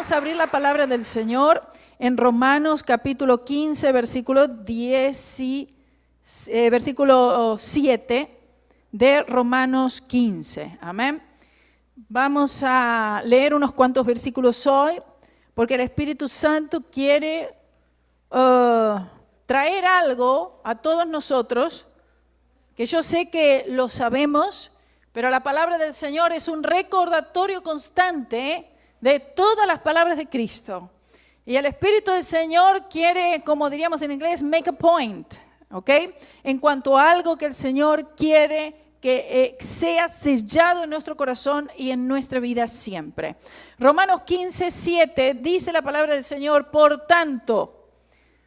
Vamos a abrir la palabra del Señor en Romanos capítulo 15, versículo 7 de Romanos 15. Amén. Vamos a leer unos cuantos versículos hoy, porque el Espíritu Santo quiere traer algo a todos nosotros, que yo sé que lo sabemos, pero la palabra del Señor es un recordatorio constante de todas las palabras de Cristo. Y el Espíritu del Señor quiere, como diríamos en inglés, make a point, ¿ok? En cuanto a algo que el Señor quiere que sea sellado en nuestro corazón y en nuestra vida siempre. Romanos 15, 7 dice la palabra del Señor: por tanto,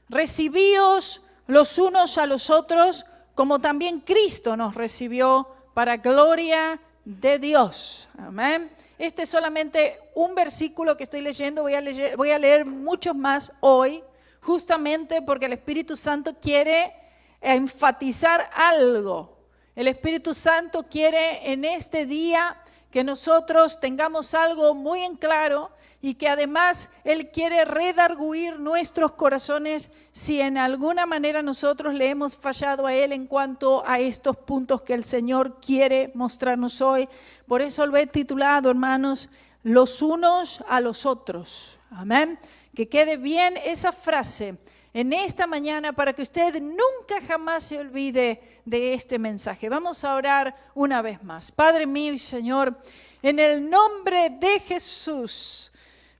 recibíos los unos a los otros, como también Cristo nos recibió para gloria de Dios. Amén. Este es solamente un versículo que estoy leyendo, voy a leer muchos más hoy, justamente porque el Espíritu Santo quiere enfatizar algo. El Espíritu Santo quiere en este día que nosotros tengamos algo muy en claro y que además Él quiere redarguir nuestros corazones si en alguna manera nosotros le hemos fallado a Él en cuanto a estos puntos que el Señor quiere mostrarnos hoy. Por eso lo he titulado, hermanos, los unos a los otros. Amén. Que quede bien esa frase en esta mañana para que usted nunca jamás se olvide de este mensaje. Vamos a orar una vez más. Padre mío y Señor, en el nombre de Jesús,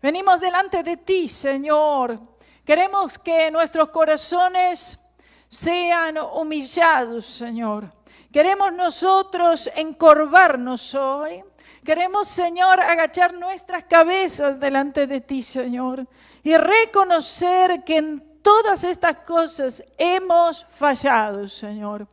venimos delante de ti, Señor. Queremos que nuestros corazones sean humillados, Señor. Queremos nosotros encorvarnos hoy. Queremos, Señor, agachar nuestras cabezas delante de ti, Señor, y reconocer que en todas estas cosas hemos fallado, Señor.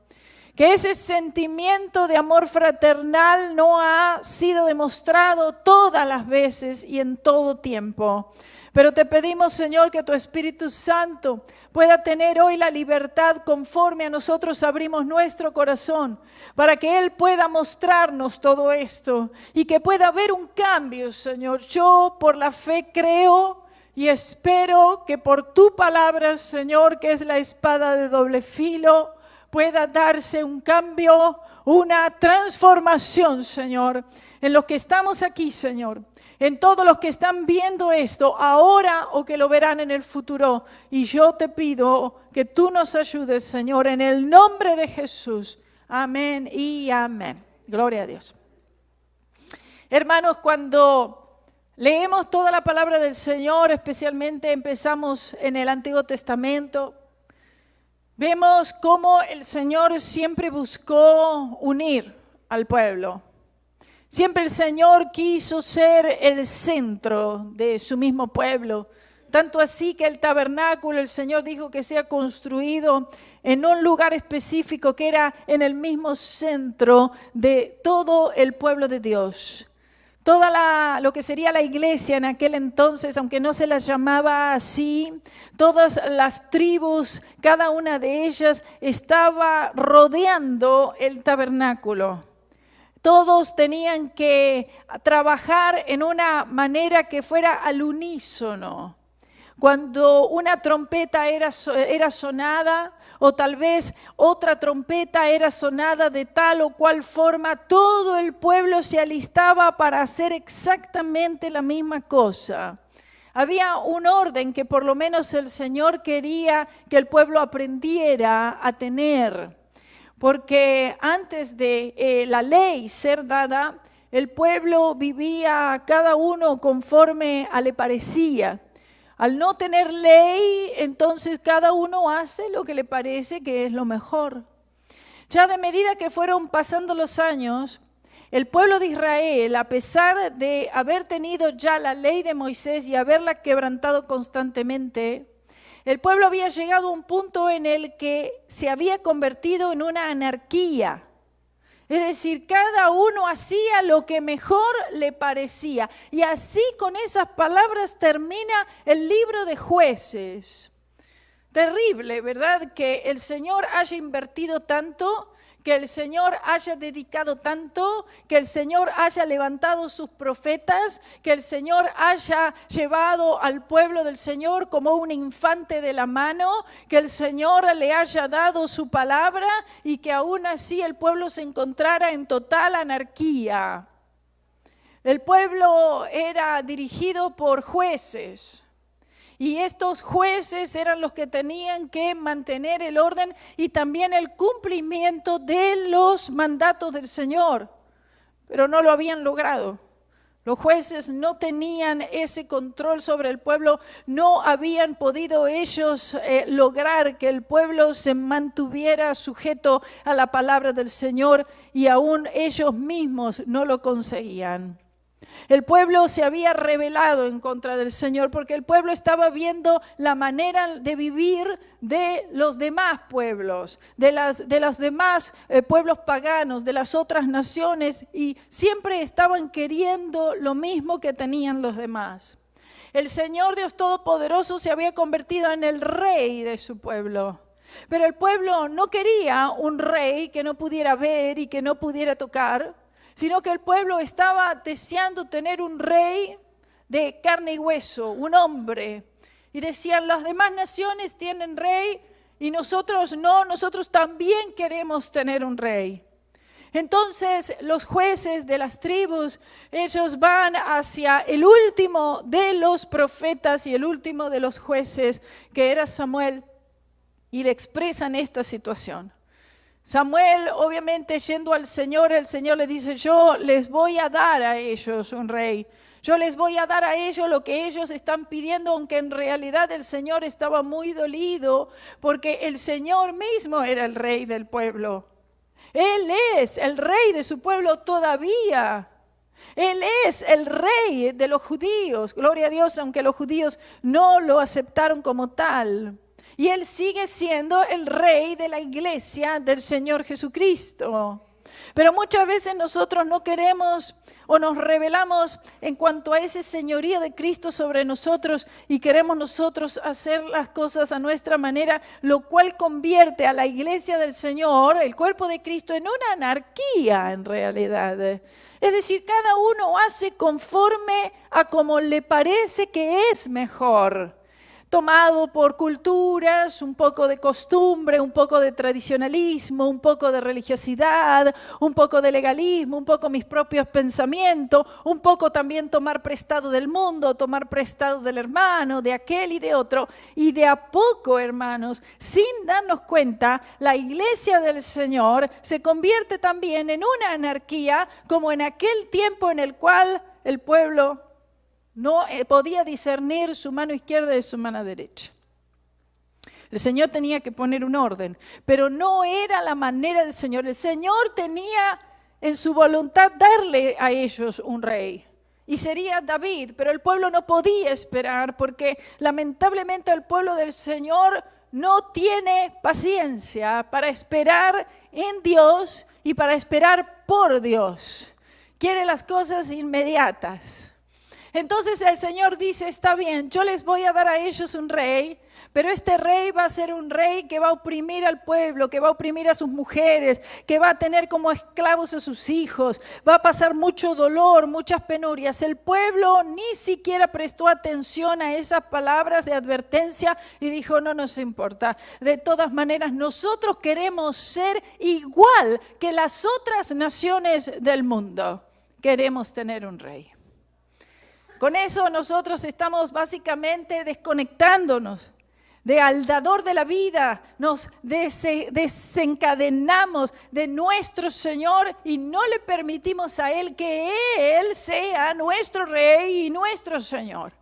Que ese sentimiento de amor fraternal no ha sido demostrado todas las veces y en todo tiempo. Pero te pedimos, Señor, que tu Espíritu Santo pueda tener hoy la libertad conforme a nosotros abrimos nuestro corazón, para que Él pueda mostrarnos todo esto y que pueda haber un cambio, Señor. Yo por la fe creo y espero que por tu palabra, Señor, que es la espada de doble filo, pueda darse un cambio, una transformación, Señor, en los que estamos aquí, Señor, en todos los que están viendo esto ahora o que lo verán en el futuro. Y yo te pido que tú nos ayudes, Señor, en el nombre de Jesús. Amén y amén. Gloria a Dios. Hermanos, cuando leemos toda la palabra del Señor, especialmente empezamos en el Antiguo Testamento, vemos cómo el Señor siempre buscó unir al pueblo. Siempre el Señor quiso ser el centro de su mismo pueblo. Tanto así que el tabernáculo, el Señor dijo que sea construido en un lugar específico que era en el mismo centro de todo el pueblo de Dios. Toda lo que sería la iglesia en aquel entonces, aunque no se la llamaba así, todas las tribus, cada una de ellas estaba rodeando el tabernáculo. Todos tenían que trabajar en una manera que fuera al unísono. Cuando una trompeta era sonada, o tal vez otra trompeta era sonada de tal o cual forma, todo el pueblo se alistaba para hacer exactamente la misma cosa. Había un orden que por lo menos el Señor quería que el pueblo aprendiera a tener. Porque antes de la ley ser dada, el pueblo vivía cada uno conforme a le parecía. Al no tener ley, entonces cada uno hace lo que le parece que es lo mejor. Ya de medida que fueron pasando los años, el pueblo de Israel, a pesar de haber tenido ya la ley de Moisés y haberla quebrantado constantemente, el pueblo había llegado a un punto en el que se había convertido en una anarquía. Es decir, cada uno hacía lo que mejor le parecía. Y así con esas palabras termina el libro de Jueces. Terrible, ¿verdad? Que el Señor haya invertido tanto, que el Señor haya dedicado tanto, que el Señor haya levantado sus profetas, que el Señor haya llevado al pueblo del Señor como un infante de la mano, que el Señor le haya dado su palabra y que aún así el pueblo se encontrara en total anarquía. El pueblo era dirigido por jueces. Y estos jueces eran los que tenían que mantener el orden y también el cumplimiento de los mandatos del Señor. Pero no lo habían logrado. Los jueces no tenían ese control sobre el pueblo, no habían podido ellos lograr que el pueblo se mantuviera sujeto a la palabra del Señor y aún ellos mismos no lo conseguían. El pueblo se había rebelado en contra del Señor porque el pueblo estaba viendo la manera de vivir de los demás pueblos, de los demás pueblos paganos, de las otras naciones, y siempre estaban queriendo lo mismo que tenían los demás. El Señor Dios Todopoderoso se había convertido en el rey de su pueblo. Pero el pueblo no quería un rey que no pudiera ver y que no pudiera tocar, sino que el pueblo estaba deseando tener un rey de carne y hueso, un hombre. Y decían, las demás naciones tienen rey y nosotros no, nosotros también queremos tener un rey. Entonces los jueces de las tribus, ellos van hacia el último de los profetas y el último de los jueces, que era Samuel, y le expresan esta situación. Samuel, obviamente, yendo al Señor, el Señor le dice, yo les voy a dar a ellos un rey. Yo les voy a dar a ellos lo que ellos están pidiendo, aunque en realidad el Señor estaba muy dolido porque el Señor mismo era el rey del pueblo. Él es el rey de su pueblo todavía. Él es el rey de los judíos. Gloria a Dios, aunque los judíos no lo aceptaron como tal. Y Él sigue siendo el rey de la iglesia del Señor Jesucristo. Pero muchas veces nosotros no queremos o nos rebelamos en cuanto a ese señorío de Cristo sobre nosotros y queremos nosotros hacer las cosas a nuestra manera, lo cual convierte a la iglesia del Señor, el cuerpo de Cristo, en una anarquía en realidad. Es decir, cada uno hace conforme a como le parece que es mejor. Tomado por culturas, un poco de costumbre, un poco de tradicionalismo, un poco de religiosidad, un poco de legalismo, un poco mis propios pensamientos, un poco también tomar prestado del mundo, tomar prestado del hermano, de aquel y de otro. Y de a poco, hermanos, sin darnos cuenta, la iglesia del Señor se convierte también en una anarquía, como en aquel tiempo en el cual el pueblo no podía discernir su mano izquierda de su mano derecha. El Señor tenía que poner un orden, pero no era la manera del Señor. El Señor tenía en su voluntad darle a ellos un rey, y sería David, pero el pueblo no podía esperar, porque lamentablemente el pueblo del Señor no tiene paciencia para esperar en Dios y para esperar por Dios. Quiere las cosas inmediatas. Entonces el Señor dice, está bien, yo les voy a dar a ellos un rey, pero este rey va a ser un rey que va a oprimir al pueblo, que va a oprimir a sus mujeres, que va a tener como esclavos a sus hijos, va a pasar mucho dolor, muchas penurias. El pueblo ni siquiera prestó atención a esas palabras de advertencia y dijo, no nos importa. De todas maneras, nosotros queremos ser igual que las otras naciones del mundo. Queremos tener un rey. Con eso nosotros estamos básicamente desconectándonos del dador de la vida, nos desencadenamos de nuestro Señor y no le permitimos a Él que Él sea nuestro Rey y nuestro Señor.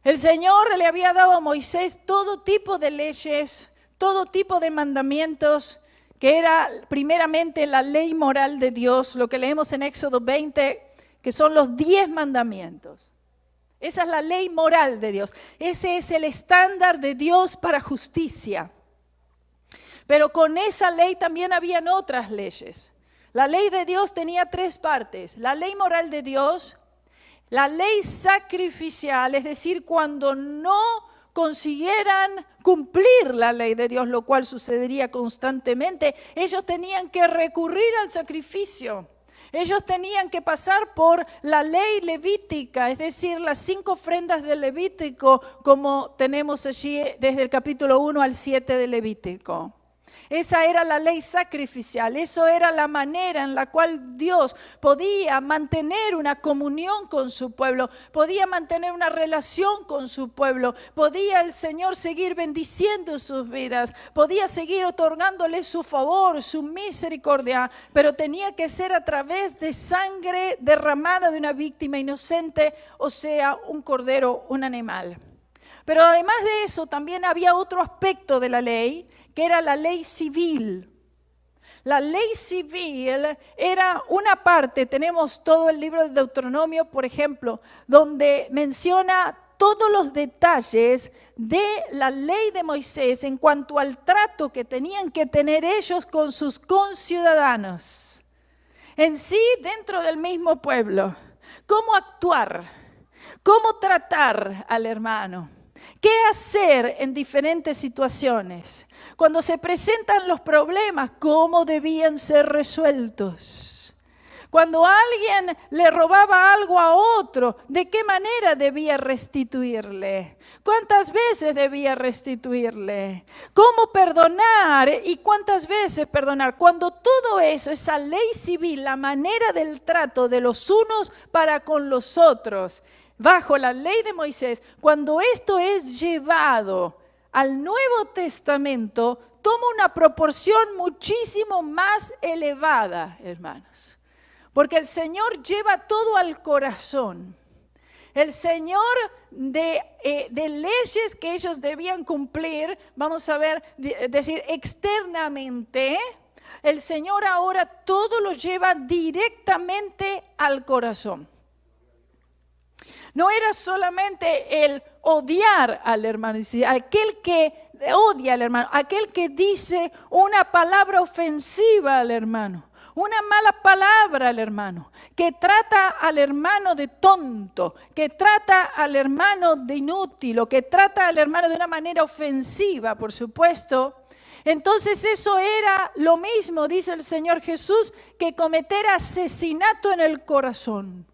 El Señor le había dado a Moisés todo tipo de leyes, todo tipo de mandamientos, que era primeramente la ley moral de Dios, lo que leemos en Éxodo 20, que son los 10 mandamientos. Esa es la ley moral de Dios. Ese es el estándar de Dios para justicia. Pero con esa ley también habían otras leyes. La ley de Dios tenía 3 partes. La ley moral de Dios, la ley sacrificial, es decir, cuando no consiguieran cumplir la ley de Dios, lo cual sucedería constantemente, ellos tenían que recurrir al sacrificio. Ellos tenían que pasar por la ley levítica, es decir, las 5 ofrendas del Levítico, como tenemos allí desde el capítulo 1 al 7 del Levítico. Esa era la ley sacrificial, eso era la manera en la cual Dios podía mantener una comunión con su pueblo, podía mantener una relación con su pueblo, podía el Señor seguir bendiciendo sus vidas, podía seguir otorgándoles su favor, su misericordia, pero tenía que ser a través de sangre derramada de una víctima inocente, o sea, un cordero, un animal. Pero además de eso también había otro aspecto de la ley, que era la ley civil. La ley civil era una parte, tenemos todo el libro de Deuteronomio, por ejemplo, donde menciona todos los detalles de la ley de Moisés en cuanto al trato que tenían que tener ellos con sus conciudadanos. En sí, dentro del mismo pueblo, cómo actuar, cómo tratar al hermano. ¿Qué hacer en diferentes situaciones? Cuando se presentan los problemas, ¿cómo debían ser resueltos? Cuando alguien le robaba algo a otro, ¿de qué manera debía restituirle? ¿Cuántas veces debía restituirle? ¿Cómo perdonar y cuántas veces perdonar? Cuando todo eso, esa ley civil, la manera del trato de los unos para con los otros, bajo la ley de Moisés, cuando esto es llevado al Nuevo Testamento, toma una proporción muchísimo más elevada, hermanos. Porque el Señor lleva todo al corazón. El Señor de leyes que ellos debían cumplir, vamos a ver, decir externamente, el Señor ahora todo lo lleva directamente al corazón. No era solamente el odiar al hermano, aquel que odia al hermano, aquel que dice una palabra ofensiva al hermano, una mala palabra al hermano, que trata al hermano de tonto, que trata al hermano de inútil, o que trata al hermano de una manera ofensiva, por supuesto. Entonces eso era lo mismo, dice el Señor Jesús, que cometer asesinato en el corazón.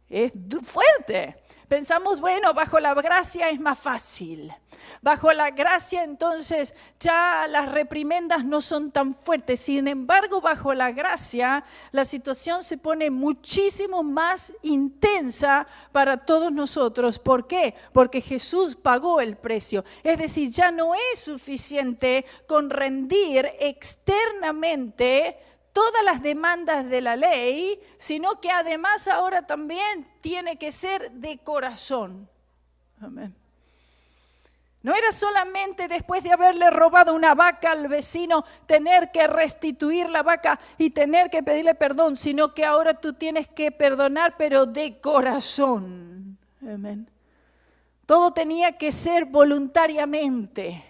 Es fuerte. Pensamos, bueno, bajo la gracia es más fácil. Bajo la gracia entonces ya las reprimendas no son tan fuertes. Sin embargo, bajo la gracia la situación se pone muchísimo más intensa para todos nosotros. ¿Por qué? Porque Jesús pagó el precio. Es decir, ya no es suficiente con rendir externamente todas las demandas de la ley, sino que además ahora también tiene que ser de corazón. Amén. No era solamente después de haberle robado una vaca al vecino tener que restituir la vaca y tener que pedirle perdón, sino que ahora tú tienes que perdonar, pero de corazón. Amén. Todo tenía que ser voluntariamente.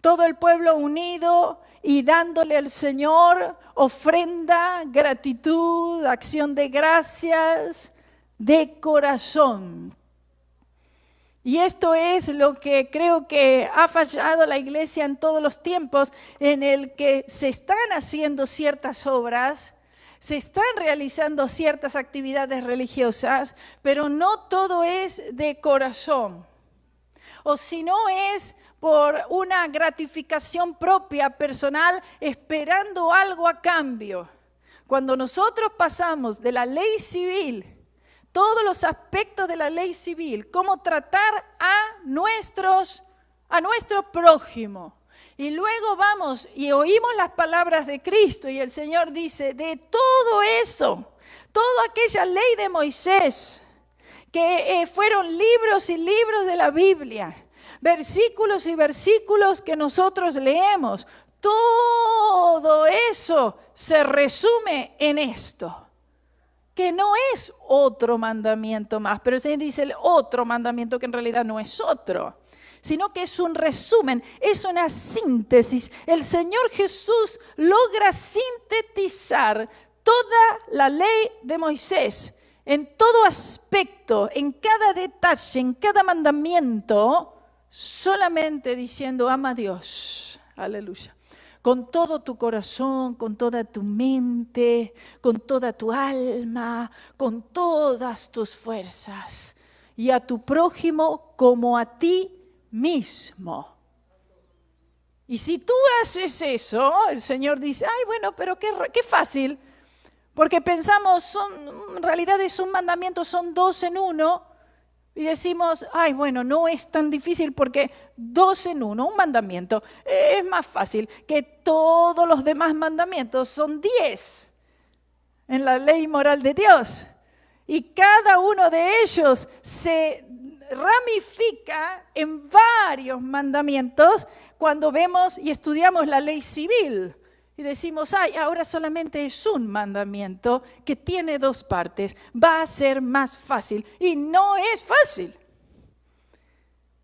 Todo el pueblo unido y dándole al Señor ofrenda, gratitud, acción de gracias, de corazón. Y esto es lo que creo que ha fallado la iglesia en todos los tiempos, en el que se están haciendo ciertas obras, se están realizando ciertas actividades religiosas, pero no todo es de corazón. O si no es por una gratificación propia, personal, esperando algo a cambio. Cuando nosotros pasamos de la ley civil, todos los aspectos de la ley civil, cómo tratar a nuestro prójimo, y luego vamos y oímos las palabras de Cristo y el Señor dice, de todo eso, toda aquella ley de Moisés, que fueron libros y libros de la Biblia, versículos y versículos que nosotros leemos, todo eso se resume en esto, que no es otro mandamiento más, pero el Señor dice el otro mandamiento que en realidad no es otro, sino que es un resumen, es una síntesis. El Señor Jesús logra sintetizar toda la ley de Moisés en todo aspecto, en cada detalle, en cada mandamiento, solamente diciendo ama a Dios. Aleluya. Con todo tu corazón, con toda tu mente, con toda tu alma, con todas tus fuerzas. Y a tu prójimo como a ti mismo. Y si tú haces eso, el Señor dice, ay, bueno, pero qué fácil. Porque pensamos, en realidad es un mandamiento, son 2 en 1. Y decimos, ay, bueno, no es tan difícil porque 2 en 1, un mandamiento, es más fácil que todos los demás mandamientos, son 10 en la ley moral de Dios. Y cada uno de ellos se ramifica en varios mandamientos cuando vemos y estudiamos la ley civil. Y decimos, ay, ahora solamente es un mandamiento que tiene 2 partes. Va a ser más fácil. Y no es fácil.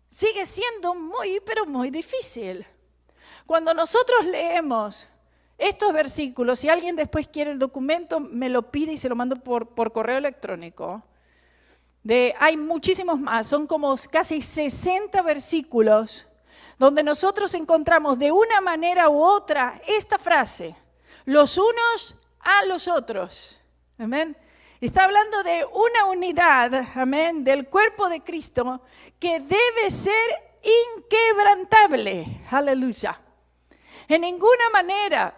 Sigue siendo muy, pero muy difícil. Cuando nosotros leemos estos versículos, si alguien después quiere el documento, me lo pide y se lo mando por correo electrónico. Hay muchísimos más, son como casi 60 versículos donde nosotros encontramos de una manera u otra esta frase, los unos a los otros. Amén. Está hablando de una unidad, amén, del cuerpo de Cristo que debe ser inquebrantable. Aleluya. En ninguna manera,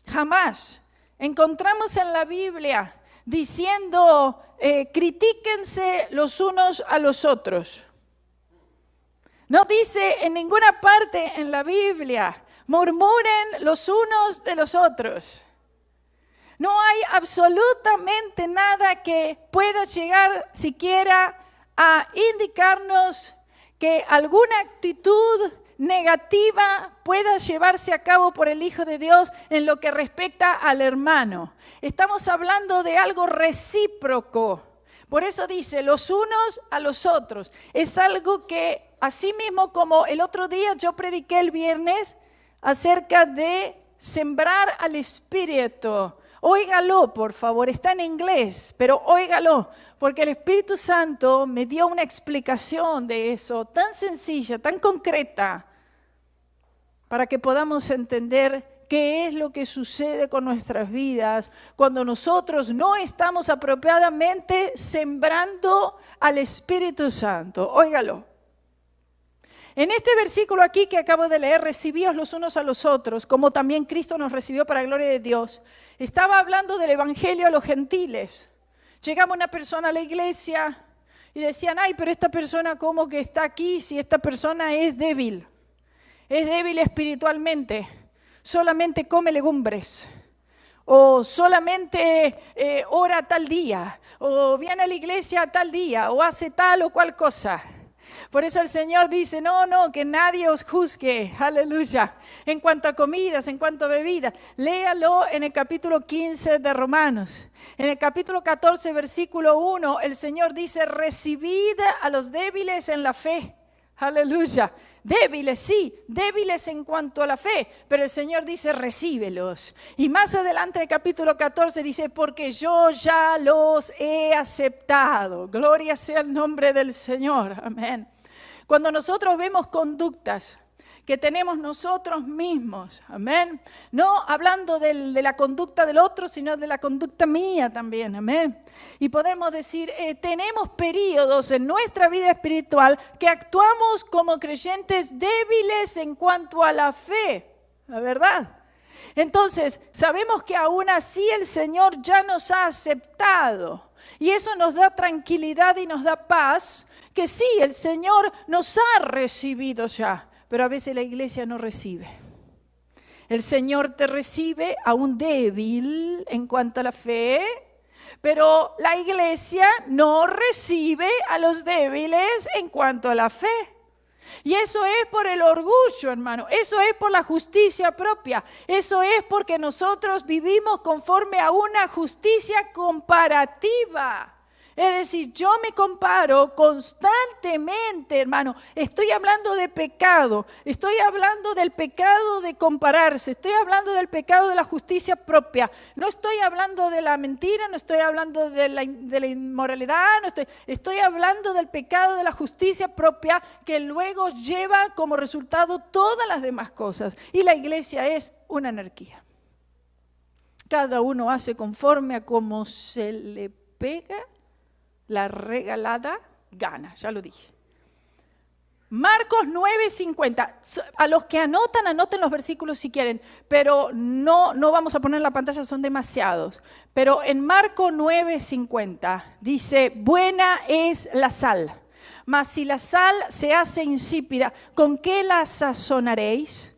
jamás encontramos en la Biblia diciendo, critíquense los unos a los otros. No dice en ninguna parte en la Biblia, murmuren los unos de los otros. No hay absolutamente nada que pueda llegar siquiera a indicarnos que alguna actitud negativa pueda llevarse a cabo por el Hijo de Dios en lo que respecta al hermano. Estamos hablando de algo recíproco. Por eso dice, los unos a los otros. Es algo que, así mismo como el otro día yo prediqué el viernes acerca de sembrar al Espíritu. Óigalo, por favor, está en inglés, pero óigalo, porque el Espíritu Santo me dio una explicación de eso, tan sencilla, tan concreta, para que podamos entender qué es lo que sucede con nuestras vidas cuando nosotros no estamos apropiadamente sembrando al Espíritu Santo. Óigalo. En este versículo aquí que acabo de leer, recibíos los unos a los otros, como también Cristo nos recibió para la gloria de Dios. Estaba hablando del evangelio a los gentiles. Llegaba una persona a la iglesia y decían, ay, pero esta persona ¿cómo que está aquí si esta persona es débil? Es débil espiritualmente, solamente come legumbres. O solamente ora tal día, o viene a la iglesia tal día, o hace tal o cual cosa. Por eso el Señor dice, no, que nadie os juzgue, aleluya, en cuanto a comidas, en cuanto a bebidas. Léalo en el capítulo 15 de Romanos. En el capítulo 14, versículo 1, el Señor dice, recibid a los débiles en la fe, aleluya. Débiles, sí, débiles en cuanto a la fe, pero el Señor dice, recíbelos. Y más adelante en el capítulo 14 dice, porque yo ya los he aceptado. Gloria sea el nombre del Señor, amén. Cuando nosotros vemos conductas que tenemos nosotros mismos, amén, no hablando de la conducta del otro, sino de la conducta mía también, amén. Y podemos decir, tenemos periodos en nuestra vida espiritual que actuamos como creyentes débiles en cuanto a la fe, la verdad. Entonces, sabemos que aún así el Señor ya nos ha aceptado y eso nos da tranquilidad y nos da paz, que sí, el Señor nos ha recibido ya. Pero a veces la iglesia no recibe. El Señor te recibe aún débil en cuanto a la fe, pero la iglesia no recibe a los débiles en cuanto a la fe. Y eso es por el orgullo, hermano. Eso es por la justicia propia. Eso es porque nosotros vivimos conforme a una justicia comparativa. Es decir, yo me comparo constantemente, hermano. Estoy hablando de pecado, estoy hablando del pecado de compararse, estoy hablando del pecado de la justicia propia. No estoy hablando de la mentira, no estoy hablando de la inmoralidad, estoy hablando del pecado de la justicia propia que luego lleva como resultado todas las demás cosas. Y la iglesia es una anarquía. Cada uno hace conforme a cómo se le pega. La regalada gana, ya lo dije. Marcos 9:50. A los que anoten los versículos si quieren, pero no vamos a poner en la pantalla, son demasiados. Pero en Marcos 9:50 dice, buena es la sal, mas si la sal se hace insípida, ¿con qué la sazonaréis?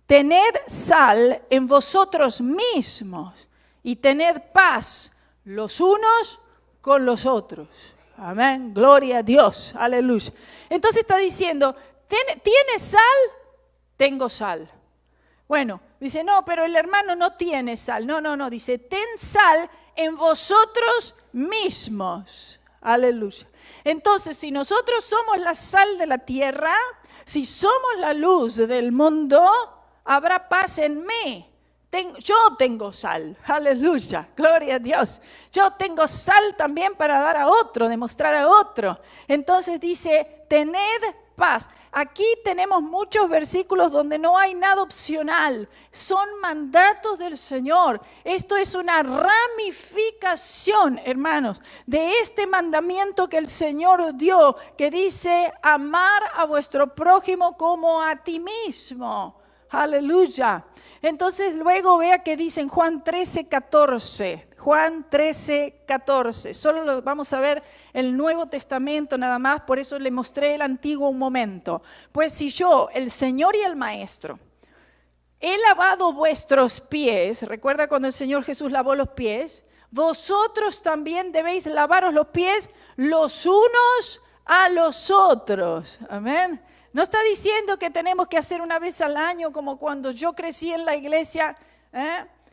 Tened sal en vosotros mismos y tened paz los unos con los otros. Amén. Gloria a Dios. Aleluya. Entonces está diciendo, ¿tienes sal? Tengo sal. Bueno, dice, no, pero el hermano no tiene sal. No, dice, ten sal en vosotros mismos. Aleluya. Entonces, si nosotros somos la sal de la tierra, si somos la luz del mundo, habrá paz en mí. Yo tengo sal, aleluya, gloria a Dios. Yo tengo sal también para dar a otro, demostrar a otro. Entonces dice, tened paz. Aquí tenemos muchos versículos donde no hay nada opcional. Son mandatos del Señor. Esto es una ramificación, hermanos, de este mandamiento que el Señor dio, que dice, amar a vuestro prójimo como a ti mismo. Aleluya. Entonces luego vea que dice en Juan 13:14. Juan 13:14. Solo lo vamos a ver el Nuevo Testamento nada más, por eso le mostré el Antiguo un momento. Pues si yo, el Señor y el Maestro, he lavado vuestros pies, recuerda cuando el Señor Jesús lavó los pies, vosotros también debéis lavaros los pies los unos a los otros. Amén. No está diciendo que tenemos que hacer una vez al año como cuando yo crecí en la iglesia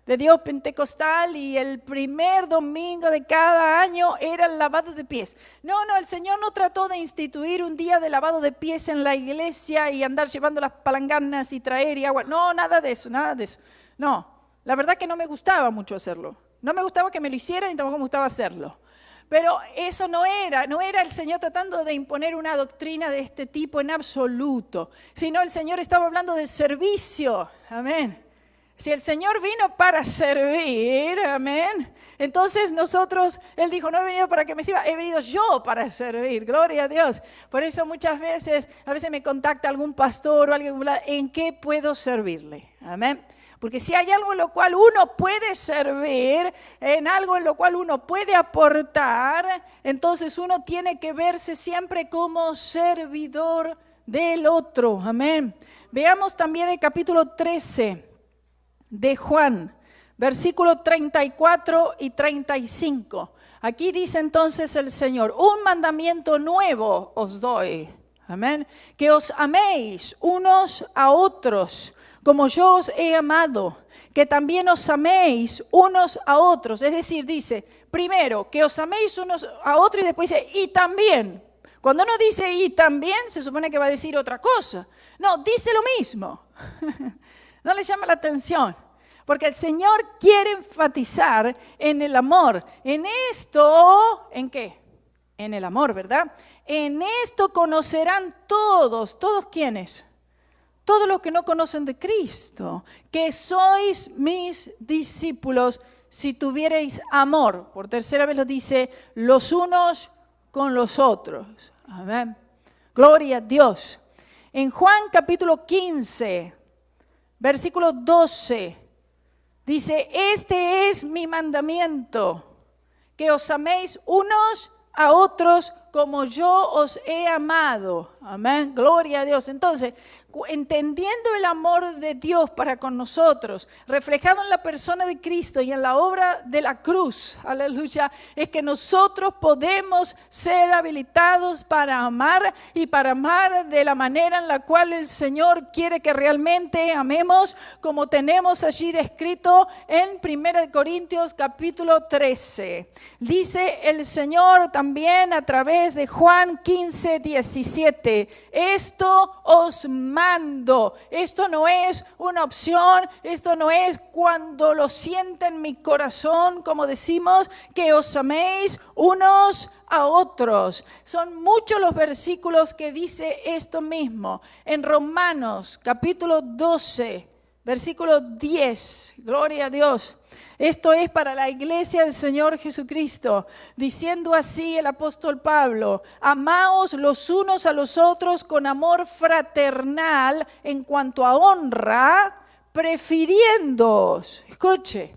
de Dios Pentecostal y el primer domingo de cada año era el lavado de pies. No, el Señor no trató de instituir un día de lavado de pies en la iglesia y andar llevando las palanganas y traer y agua. No, nada de eso. No, la verdad que no me gustaba mucho hacerlo. No me gustaba que me lo hicieran y tampoco me gustaba hacerlo. Pero eso no era el Señor tratando de imponer una doctrina de este tipo en absoluto, sino el Señor estaba hablando del servicio, amén. Si el Señor vino para servir, amén, entonces Él dijo, no he venido para que me sirva, he venido yo para servir, gloria a Dios. Por eso a veces me contacta algún pastor o alguien, ¿en qué puedo servirle? Amén. Porque si hay algo en lo cual uno puede servir, en algo en lo cual uno puede aportar, entonces uno tiene que verse siempre como servidor del otro. Amén. Veamos también el capítulo 13 de Juan, versículos 34 y 35. Aquí dice entonces el Señor, un mandamiento nuevo os doy. Amén. Que os améis unos a otros, como yo os he amado, que también os améis unos a otros. Es decir, dice, primero, que os améis unos a otros y después dice, y también. Cuando uno dice y también, se supone que va a decir otra cosa. No, dice lo mismo. No le llama la atención. Porque el Señor quiere enfatizar en el amor. En esto, ¿en qué? En el amor, ¿verdad? En esto conocerán todos. ¿Todos quiénes? Todos los que no conocen de Cristo, que sois mis discípulos si tuvierais amor. Por tercera vez lo dice, los unos con los otros. Amén. Gloria a Dios. En Juan capítulo 15, versículo 12, dice, este es mi mandamiento, que os améis unos a otros como yo os he amado. Amén, gloria a Dios. Entonces, entendiendo el amor de Dios para con nosotros, reflejado en la persona de Cristo y en la obra de la cruz, aleluya, es que nosotros podemos ser habilitados para amar y para amar de la manera en la cual el Señor quiere que realmente amemos, como tenemos allí descrito en 1 Corintios capítulo 13. Dice el Señor también a través de Juan 15, 17, esto os mando. Esto no es una opción, esto no es cuando lo sienta en mi corazón, como decimos, que os améis unos a otros. Son muchos los versículos que dice esto mismo. En Romanos capítulo 12, versículo 10, gloria a Dios. Esto es para la iglesia del Señor Jesucristo, diciendo así el apóstol Pablo, amaos los unos a los otros con amor fraternal en cuanto a honra, prefiriéndoos, escuche,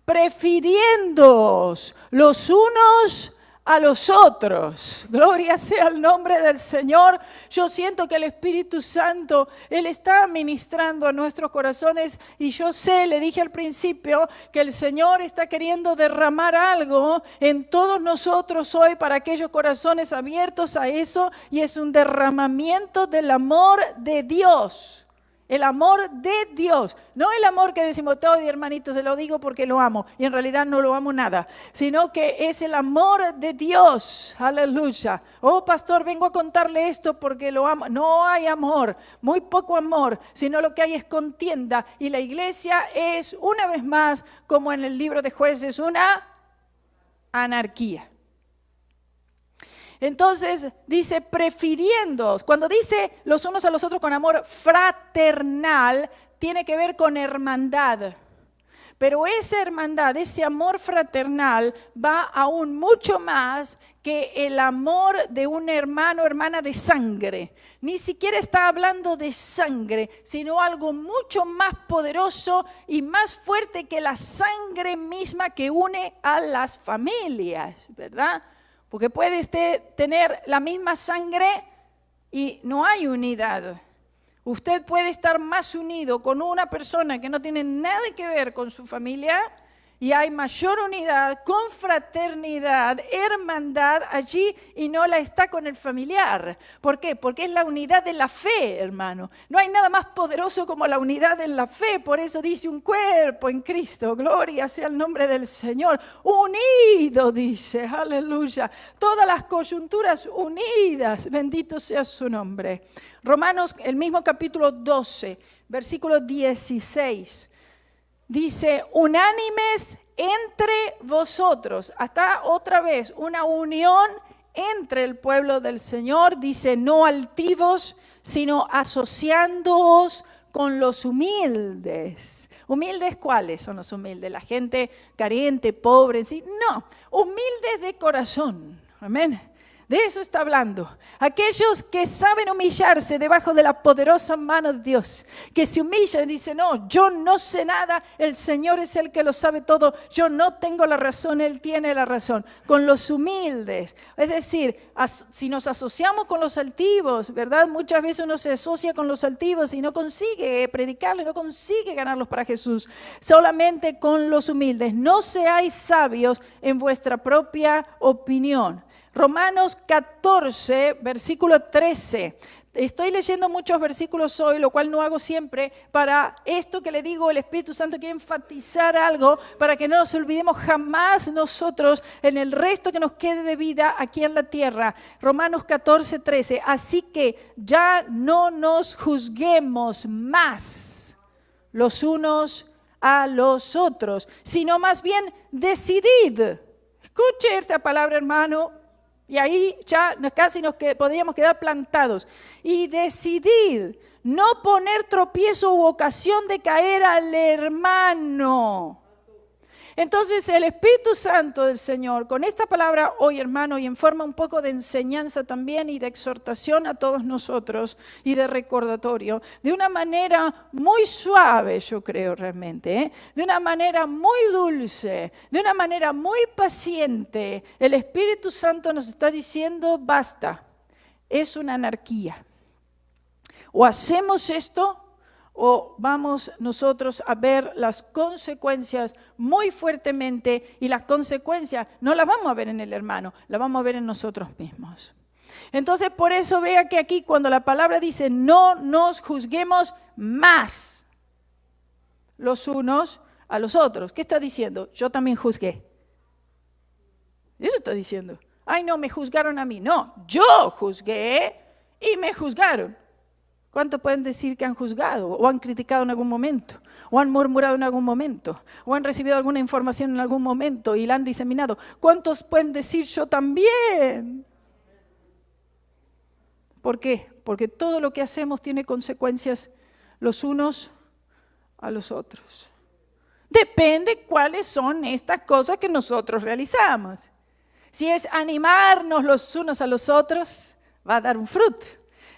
prefiriéndoos los unos a los otros. Gloria sea el nombre del Señor. Yo siento que el Espíritu Santo, Él está ministrando a nuestros corazones y yo sé, le dije al principio, que el Señor está queriendo derramar algo en todos nosotros hoy para aquellos corazones abiertos a eso, y es un derramamiento del amor de Dios. El amor de Dios, no el amor que decimos todos, hermanitos, se lo digo porque lo amo y en realidad no lo amo nada, sino que es el amor de Dios, aleluya. Oh, pastor, vengo a contarle esto porque lo amo. No hay amor, muy poco amor, sino lo que hay es contienda, y la iglesia es, una vez más, como en el libro de Jueces, una anarquía. Entonces dice prefiriéndoos. Cuando dice los unos a los otros con amor fraternal, tiene que ver con hermandad. Pero esa hermandad, ese amor fraternal va aún mucho más que el amor de un hermano o hermana de sangre. Ni siquiera está hablando de sangre, sino algo mucho más poderoso y más fuerte que la sangre misma que une a las familias, ¿verdad? Porque puede tener la misma sangre y no hay unidad. Usted puede estar más unido con una persona que no tiene nada que ver con su familia y hay mayor unidad, confraternidad, hermandad allí, y no la está con el familiar. ¿Por qué? Porque es la unidad de la fe, hermano. No hay nada más poderoso como la unidad en la fe. Por eso dice un cuerpo en Cristo. Gloria sea el nombre del Señor. Unido, dice, aleluya. Todas las coyunturas unidas. Bendito sea su nombre. Romanos, el mismo capítulo 12, versículo 16. Dice, unánimes entre vosotros. Hasta otra vez, una unión entre el pueblo del Señor. Dice, no altivos, sino asociándoos con los humildes. ¿Humildes cuáles son los humildes? La gente carente, pobre, ¿sí? No, humildes de corazón. Amén. De eso está hablando. Aquellos que saben humillarse debajo de la poderosa mano de Dios. Que se humillan y dicen, no, yo no sé nada, el Señor es el que lo sabe todo. Yo no tengo la razón, Él tiene la razón. Con los humildes. Es decir, si nos asociamos con los altivos, ¿verdad? Muchas veces uno se asocia con los altivos y no consigue predicarles, no consigue ganarlos para Jesús. Solamente con los humildes. No seáis sabios en vuestra propia opinión. Romanos 14, versículo 13. Estoy leyendo muchos versículos hoy, lo cual no hago siempre. Para esto que le digo, el Espíritu Santo quiere enfatizar algo para que no nos olvidemos jamás nosotros en el resto que nos quede de vida aquí en la tierra. Romanos 14, 13. Así que ya no nos juzguemos más los unos a los otros, sino más bien decidid. Escuche esta palabra, hermano. Y ahí ya casi podríamos quedar plantados. Y decidid no poner tropiezo u ocasión de caer al hermano. Entonces el Espíritu Santo del Señor, con esta palabra hoy, hermano, y en forma un poco de enseñanza también y de exhortación a todos nosotros y de recordatorio, de una manera muy suave, yo creo realmente, de una manera muy dulce, de una manera muy paciente, el Espíritu Santo nos está diciendo, basta, es una anarquía. O hacemos esto, o vamos nosotros a ver las consecuencias muy fuertemente, y las consecuencias no las vamos a ver en el hermano, las vamos a ver en nosotros mismos. Entonces, por eso vea que aquí cuando la palabra dice no nos juzguemos más los unos a los otros, ¿qué está diciendo? Yo también juzgué. Eso está diciendo. Ay, no, me juzgaron a mí. No, yo juzgué y me juzgaron. ¿Cuántos pueden decir que han juzgado o han criticado en algún momento? ¿O han murmurado en algún momento? ¿O han recibido alguna información en algún momento y la han diseminado? ¿Cuántos pueden decir yo también? ¿Por qué? Porque todo lo que hacemos tiene consecuencias los unos a los otros. Depende cuáles son estas cosas que nosotros realizamos. Si es animarnos los unos a los otros, va a dar un fruto.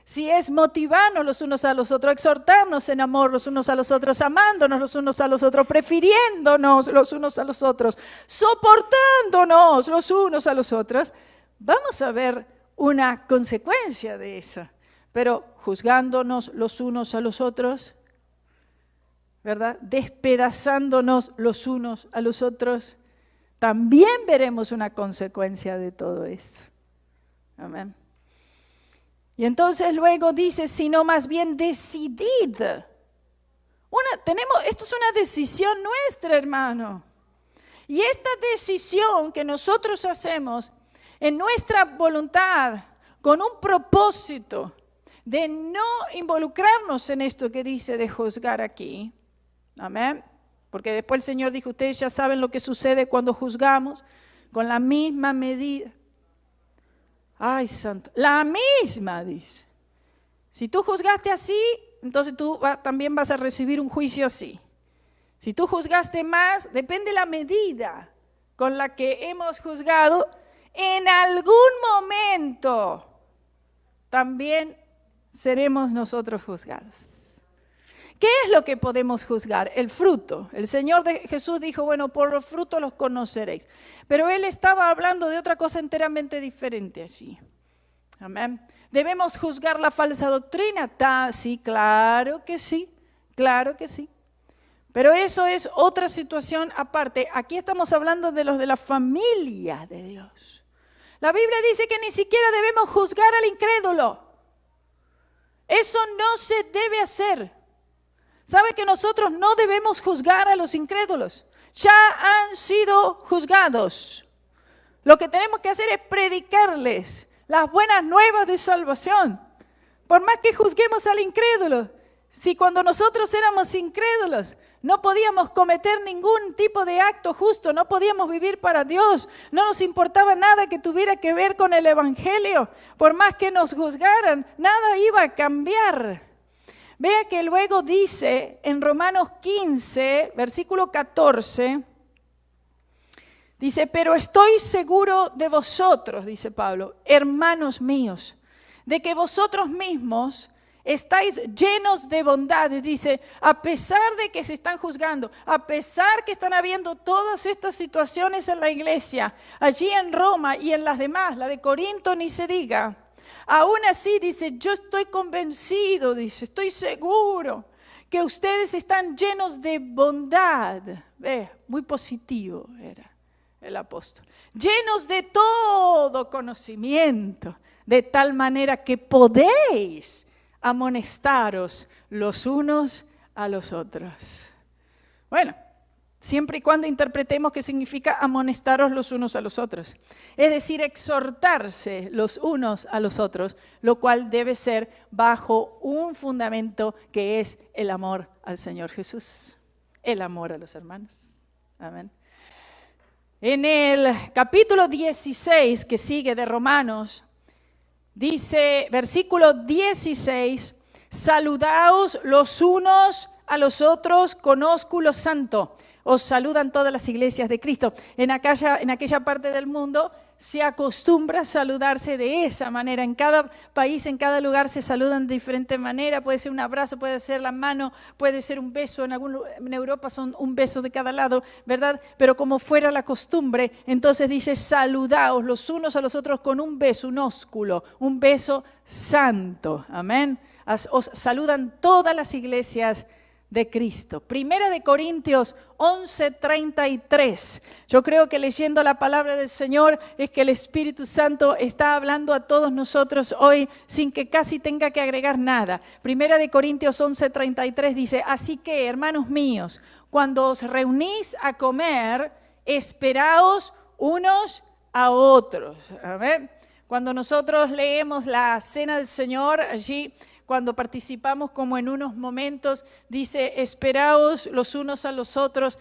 Si es motivarnos los unos a los otros, exhortarnos en amor los unos a los otros, amándonos los unos a los otros, prefiriéndonos los unos a los otros, soportándonos los unos a los otros, vamos a ver una consecuencia de eso. Pero juzgándonos los unos a los otros, ¿verdad? Despedazándonos los unos a los otros, también veremos una consecuencia de todo eso. Amén. Y entonces luego dice, sino más bien decidid. Esto es una decisión nuestra, hermano. Y esta decisión que nosotros hacemos en nuestra voluntad, con un propósito de no involucrarnos en esto que dice de juzgar aquí. Amén. Porque después el Señor dijo, ustedes ya saben lo que sucede cuando juzgamos con la misma medida. Ay, santo, la misma, dice. Si tú juzgaste así, entonces tú también vas a recibir un juicio así. Si tú juzgaste más, depende la medida con la que hemos juzgado, en algún momento también seremos nosotros juzgados. ¿Qué es lo que podemos juzgar? El fruto. El Señor Jesús dijo, bueno, por los frutos los conoceréis. Pero Él estaba hablando de otra cosa enteramente diferente allí. Amén. ¿Debemos juzgar la falsa doctrina? Sí, claro que sí, claro que sí. Pero eso es otra situación aparte. Aquí estamos hablando de los de la familia de Dios. La Biblia dice que ni siquiera debemos juzgar al incrédulo. Eso no se debe hacer. ¿Sabe que nosotros no debemos juzgar a los incrédulos? Ya han sido juzgados. Lo que tenemos que hacer es predicarles las buenas nuevas de salvación. Por más que juzguemos al incrédulo, si cuando nosotros éramos incrédulos no podíamos cometer ningún tipo de acto justo, no podíamos vivir para Dios, no nos importaba nada que tuviera que ver con el Evangelio, por más que nos juzgaran, nada iba a cambiar. Vea que luego dice en Romanos 15, versículo 14, dice, pero estoy seguro de vosotros, dice Pablo, hermanos míos, de que vosotros mismos estáis llenos de bondades. Dice, a pesar de que se están juzgando, a pesar que están habiendo todas estas situaciones en la iglesia, allí en Roma y en las demás, la de Corinto ni se diga, aún así, dice, yo estoy convencido, dice, estoy seguro que ustedes están llenos de bondad. Muy positivo era el apóstol. Llenos de todo conocimiento, de tal manera que podéis amonestaros los unos a los otros. Bueno, siempre y cuando interpretemos qué significa amonestaros los unos a los otros. Es decir, exhortarse los unos a los otros, lo cual debe ser bajo un fundamento que es el amor al Señor Jesús, el amor a los hermanos. Amén. En el capítulo 16 que sigue de Romanos, dice, versículo 16, saludaos los unos a los otros con ósculo santo. Os saludan todas las iglesias de Cristo. En aquella parte del mundo se acostumbra a saludarse de esa manera. En cada país, en cada lugar se saludan de diferente manera. Puede ser un abrazo, puede ser la mano, puede ser un beso. En Europa son un beso de cada lado, ¿verdad? Pero como fuera la costumbre, entonces dice saludaos los unos a los otros con un beso, un ósculo, un beso santo. Amén. Os saludan todas las iglesias de Cristo. Primera de Corintios 11:33. Yo creo que leyendo la palabra del Señor es que el Espíritu Santo está hablando a todos nosotros hoy sin que casi tenga que agregar nada. Primera de Corintios 11:33 dice, así que, hermanos míos, cuando os reunís a comer, esperaos unos a otros. Amén. Cuando nosotros leemos la cena del Señor allí, cuando participamos como en unos momentos, dice, esperaos los unos a los otros.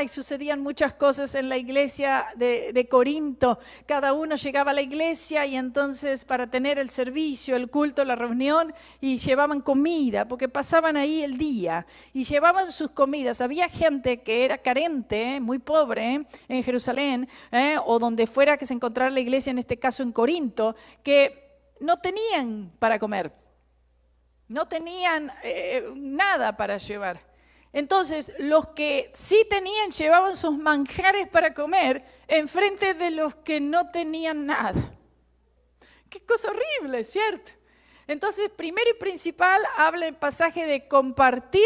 Sucedían muchas cosas en la iglesia de Corinto. Cada uno llegaba a la iglesia y entonces para tener el servicio, el culto, la reunión, y llevaban comida, porque pasaban ahí el día y llevaban sus comidas. Había gente que era carente, muy pobre, en Jerusalén, o donde fuera que se encontrara la iglesia, en este caso en Corinto, que no tenían para comer. No tenían nada para llevar. Entonces, los que sí tenían, llevaban sus manjares para comer enfrente de los que no tenían nada. Qué cosa horrible, ¿cierto? Entonces, primero y principal, habla el pasaje de compartir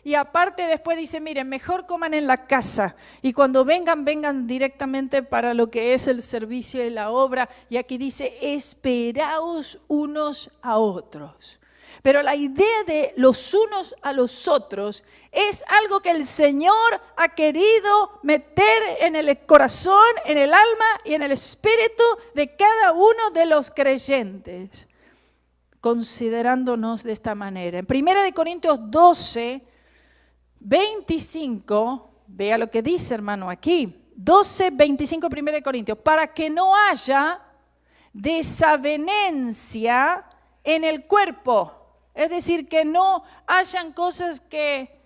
y aparte después dice, miren, mejor coman en la casa y cuando vengan directamente para lo que es el servicio y la obra. Y aquí dice, esperaos unos a otros. Pero la idea de los unos a los otros es algo que el Señor ha querido meter en el corazón, en el alma y en el espíritu de cada uno de los creyentes, considerándonos de esta manera. En 1 Corintios 12, 25, vea lo que dice, hermano, aquí. 12, 25, 1 Corintios, para que no haya desavenencia en el cuerpo. Es decir, que no hayan cosas que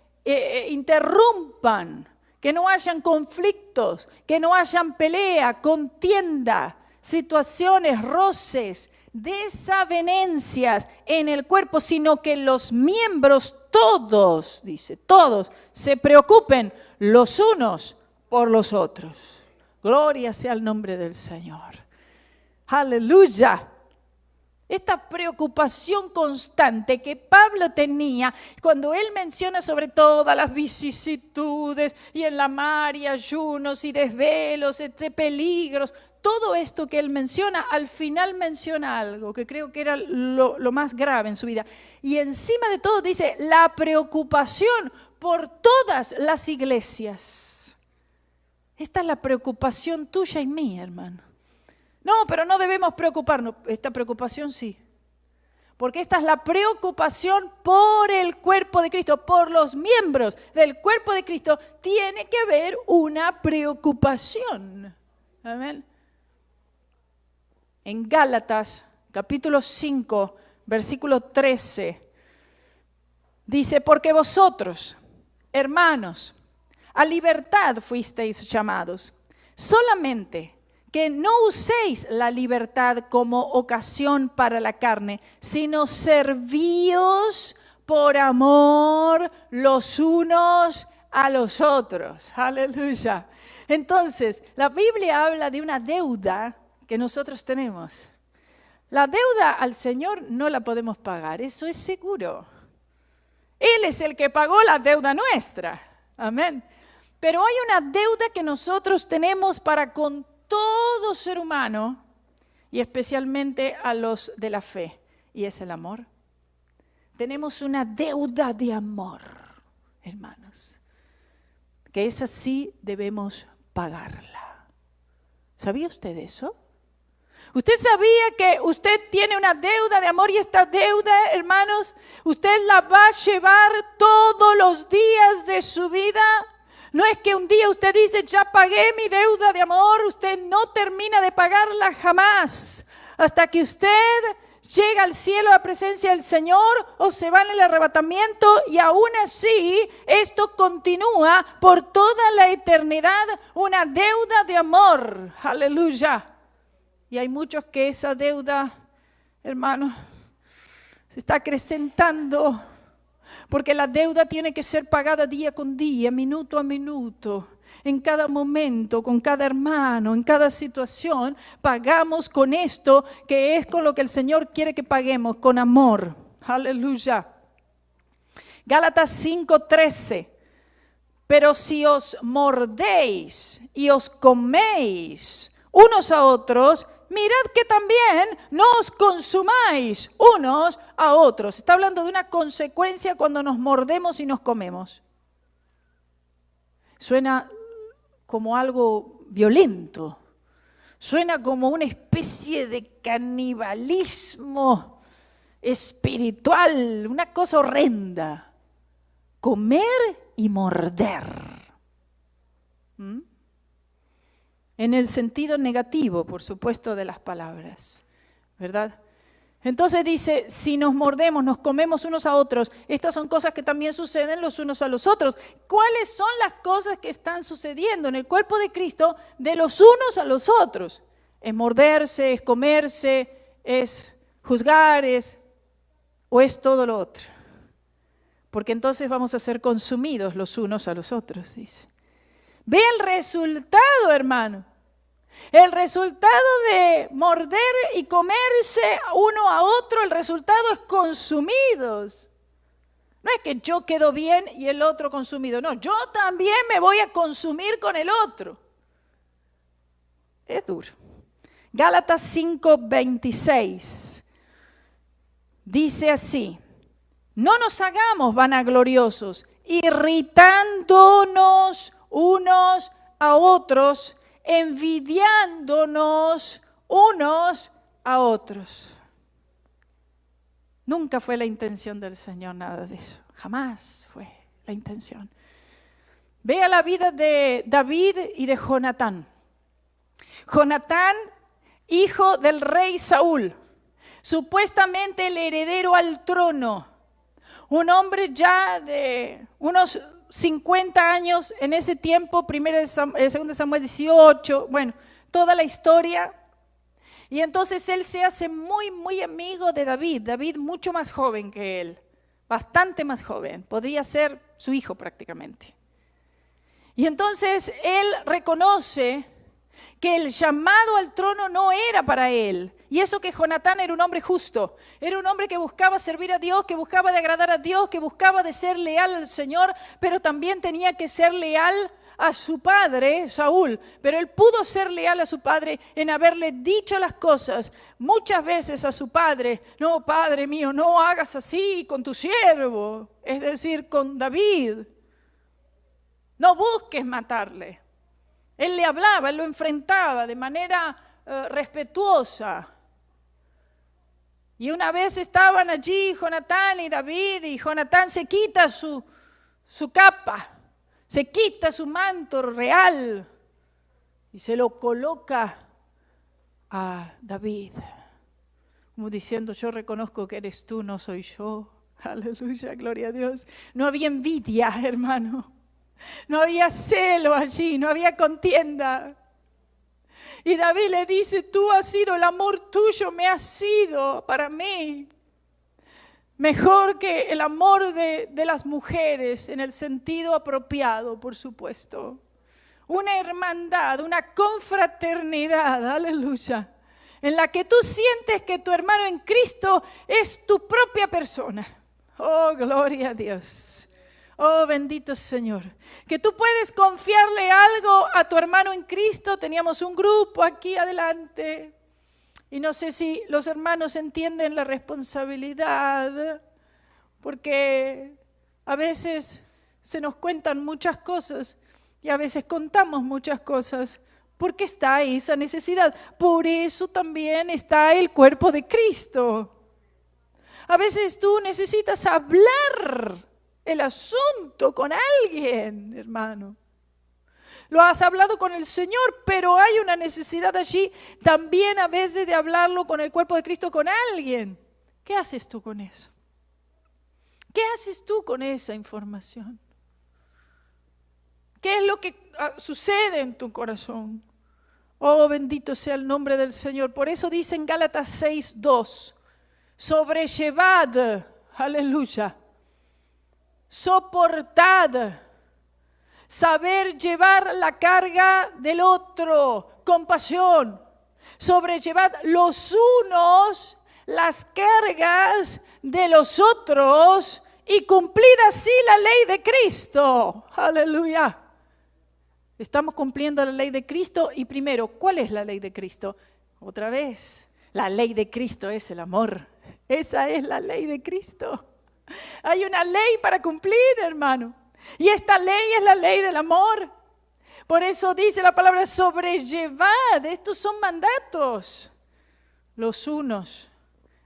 interrumpan, que no hayan conflictos, que no hayan pelea, contienda, situaciones, roces, desavenencias en el cuerpo, sino que los miembros todos, dice, todos se preocupen los unos por los otros. Gloria sea el nombre del Señor. Aleluya. Esta preocupación constante que Pablo tenía cuando él menciona sobre todas las vicisitudes y en la mar y ayunos y desvelos, peligros, todo esto que él menciona, al final menciona algo que creo que era lo más grave en su vida. Y encima de todo dice la preocupación por todas las iglesias. Esta es la preocupación tuya y mía, hermano. No, pero no debemos preocuparnos. Esta preocupación sí. Porque esta es la preocupación por el cuerpo de Cristo, por los miembros del cuerpo de Cristo. Tiene que haber una preocupación. Amén. En Gálatas, capítulo 5, versículo 13, dice, porque vosotros, hermanos, a libertad fuisteis llamados, solamente que no uséis la libertad como ocasión para la carne, sino servíos por amor los unos a los otros. Aleluya. Entonces, la Biblia habla de una deuda que nosotros tenemos. La deuda al Señor no la podemos pagar, eso es seguro. Él es el que pagó la deuda nuestra. Amén. Pero hay una deuda que nosotros tenemos para con todo ser humano y especialmente a los de la fe, y es el amor. Tenemos una deuda de amor, hermanos, que esa sí debemos pagarla. ¿Sabía usted eso? ¿Usted sabía que usted tiene una deuda de amor y esta deuda, hermanos, usted la va a llevar todos los días de su vida? No es que un día usted dice, ya pagué mi deuda de amor, usted no termina de pagarla jamás. Hasta que usted llega al cielo a la presencia del Señor o se va en el arrebatamiento, y aún así esto continúa por toda la eternidad, una deuda de amor. Aleluya. Y hay muchos que esa deuda, hermano, se está acrecentando, porque la deuda tiene que ser pagada día con día, minuto a minuto. En cada momento, con cada hermano, en cada situación, pagamos con esto, que es con lo que el Señor quiere que paguemos, con amor. Aleluya. Gálatas 5:13. Pero si os mordéis y os coméis unos a otros, mirad que también no os consumáis unos a otros. Está hablando de una consecuencia cuando nos mordemos y nos comemos. Suena como algo violento, suena como una especie de canibalismo espiritual, una cosa horrenda. Comer y morder. En el sentido negativo, por supuesto, de las palabras, ¿verdad? Entonces dice, si nos mordemos, nos comemos unos a otros, estas son cosas que también suceden los unos a los otros. ¿Cuáles son las cosas que están sucediendo en el cuerpo de Cristo de los unos a los otros? Es morderse, es comerse, es juzgar, o es todo lo otro. Porque entonces vamos a ser consumidos los unos a los otros, dice. Ve el resultado, hermano. El resultado de morder y comerse uno a otro, el resultado es consumidos. No es que yo quedo bien y el otro consumido. No, yo también me voy a consumir con el otro. Es duro. Gálatas 5:26 dice así: no nos hagamos vanagloriosos, irritándonos unos a otros, envidiándonos unos a otros. Nunca fue la intención del Señor nada de eso. Jamás fue la intención. Vea la vida de David y de Jonatán. Jonatán, hijo del rey Saúl, supuestamente el heredero al trono. Un hombre ya de unos 50 años en ese tiempo, 2 Samuel 18, bueno, toda la historia. Y entonces él se hace muy, muy amigo de David. David mucho más joven que él, bastante más joven, podría ser su hijo prácticamente. Y entonces él reconoce que el llamado al trono no era para él. Y eso que Jonatán era un hombre justo, era un hombre que buscaba servir a Dios, que buscaba de agradar a Dios, que buscaba de ser leal al Señor, pero también tenía que ser leal a su padre, Saúl. Pero él pudo ser leal a su padre en haberle dicho las cosas muchas veces a su padre: no, padre mío, no hagas así con tu siervo, es decir, con David. No busques matarle. Él le hablaba, él lo enfrentaba de manera respetuosa. Y una vez estaban allí Jonatán y David, y Jonatán se quita su capa, se quita su manto real y se lo coloca a David, como diciendo: yo reconozco que eres tú, no soy yo. Aleluya, gloria a Dios. No había envidia, hermano. No había celo allí, no había contienda. Y David le dice: tú has sido, el amor tuyo me ha sido para mí mejor que el amor de las mujeres, en el sentido apropiado, por supuesto. Una hermandad, una confraternidad, aleluya, en la que tú sientes que tu hermano en Cristo es tu propia persona. Oh, gloria a Dios. Oh, bendito Señor, que tú puedes confiarle algo a tu hermano en Cristo. Teníamos un grupo aquí adelante y no sé si los hermanos entienden la responsabilidad, porque a veces se nos cuentan muchas cosas y a veces contamos muchas cosas, porque está esa necesidad. Por eso también está el cuerpo de Cristo. A veces tú necesitas hablar el asunto con alguien, hermano. Lo has hablado con el Señor, pero hay una necesidad allí también a veces de hablarlo con el cuerpo de Cristo, con alguien. ¿Qué haces tú con eso? ¿Qué haces tú con esa información? ¿Qué es lo que sucede en tu corazón? Oh, bendito sea el nombre del Señor. Por eso dice en Gálatas 6:2, sobrellevad, aleluya, soportad, saber llevar la carga del otro, compasión, sobrellevad los unos las cargas de los otros y cumplid así la ley de Cristo. Aleluya. Estamos cumpliendo la ley de Cristo y primero, ¿cuál es la ley de Cristo? Otra vez, la ley de Cristo es el amor. Esa es la ley de Cristo. Hay una ley para cumplir, hermano. Y esta ley es la ley del amor. Por eso dice la palabra sobrellevad. Estos son mandatos. Los unos,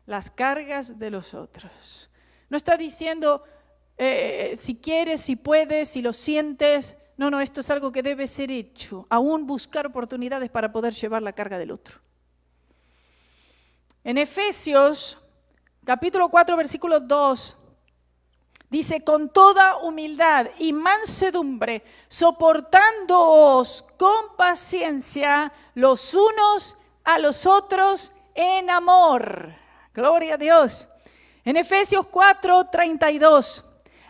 las cargas de los otros. No está diciendo si quieres, si puedes, si lo sientes. No, esto es algo que debe ser hecho. Aún buscar oportunidades para poder llevar la carga del otro. En Efesios, capítulo 4, versículo 2, dice, con toda humildad y mansedumbre, soportándoos con paciencia los unos a los otros en amor. Gloria a Dios. En Efesios 4:32,